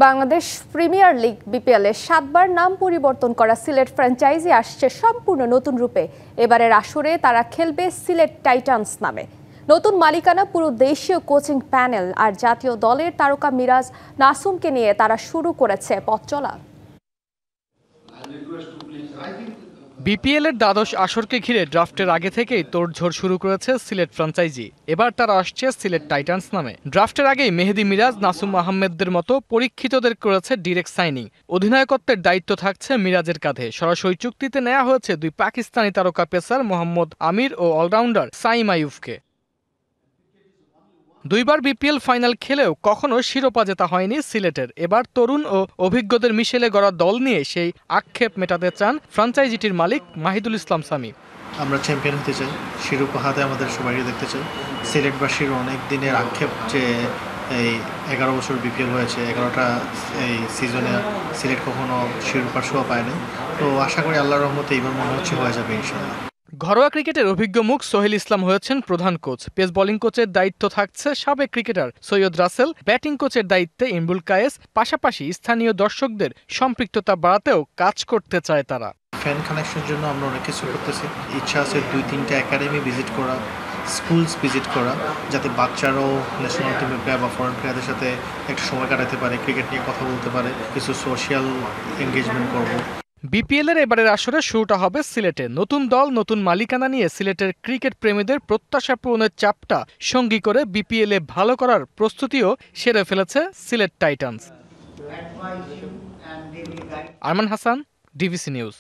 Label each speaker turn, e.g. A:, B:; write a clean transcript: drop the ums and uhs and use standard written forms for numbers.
A: Bangladesh premier league BPL এর 7বার নাম পরিবর্তন করা সিলেট ফ্র্যাঞ্চাইজি আসছে সম্পূর্ণ নতুন রূপে। এবারের আসরে তারা খেলবে সিলেট টাইটান্স নামে। নতুন মালিকানা, পুরো দেশীয় কোচিং প্যানেল আর জাতীয় দলের তারকা মিরাজ নাসুমকে নিয়ে তারা শুরু করেছে পথ চলা।
B: বিপিএল এর দ্বাদশ আসরকে ঘিরে ড্রাফটের আগে থেকেই তোড়জোড় শুরু করেছে সিলেট ফ্র্যাঞ্চাইজি। এবার তারা আসছে সিলেট টাইটান্স নামে। ড্রাফটের আগেই মেহেদী মিরাজ, নাসুম আহমেদদের মতো পরীক্ষিতদের করেছে ডিরেক্ট সাইনিং। অধিনায়কত্বের দায়িত্ব থাকছে মিরাজের কাঁধে। সরাসরি চুক্তিতে নেওয়া হয়েছে দুই পাকিস্তানি তারকা পেসার মোহাম্মদ আমির ও অলরাউন্ডার সাইম আইয়ুবকে। দুইবার বিপিএল ফাইনাল খেলেও কখনো শিরোপা জেতা হয়নি সিলেটের। এবার তরুণ ও অভিজ্ঞদের মিশেলে গড়া দল নিয়ে সেই আক্ষেপ মেটাতে চান ফ্র্যাঞ্চাইজিটির মালিক মাহিদুল ইসলাম সামি।
C: আমরা চ্যাম্পিয়ন হতে চাই, শিরোপা হাতে আমাদের সবাইকে দেখতে চাই। সিলেটবাসীর অনেক দিনের আক্ষেপ যে এই 11 বছর বিপিএল হয়েছে, 11টা এই সিজনে সিলেট কখনো শিরোপার শোয়া পায়নি। তো আশা করি আল্লাহর রহমতে এইবার মনে হচ্ছে হয়ে যাবে ইনশাআল্লাহ।
B: ঘরোয়া ক্রিকেটের অভিজ্ঞ মুখ সোহেল ইসলাম হয়েছেন প্রধান কোচ। পেস বোলিং কোচের দায়িত্ব থাকছে সাবেক ক্রিকেটার সৈয়দ রাসেল। ব্যাটিং কোচের দায়িত্বে ইমরুল কায়েস। পাশাপাশি স্থানীয় দর্শকদের সম্পৃক্ততা বাড়াতেও কাজ করতে চায় তারা।
C: ফ্যান কানেকশনের জন্য আমরা অনেক কিছু করতেছি। ইচ্ছা আছে 2-3টা একাডেমি ভিজিট করা, স্কুলস ভিজিট করা, যাতে বাচ্চারাও ন্যাশনাল টিমের প্লেয়ার বা ফরেন প্লেয়ারদের সাথে একটা সময় কাটাতে পারে, ক্রিকেট নিয়ে কথা বলতে পারে, কিছু সোশ্যাল এঙ্গেজমেন্ট করব।
B: বিপিএল এর এবারের আসরে শুরুটা হবে সিলেটে। নতুন দল, নতুন মালিকানা নিয়ে সিলেটের ক্রিকেট প্রেমীদের প্রত্যাশা পূরণের চাপটা সঙ্গী করে বিপিএল এ ভালো করার প্রস্তুতিও সেরে ফেলেছে Sylhet Titans. Arman Hasan, DBC news.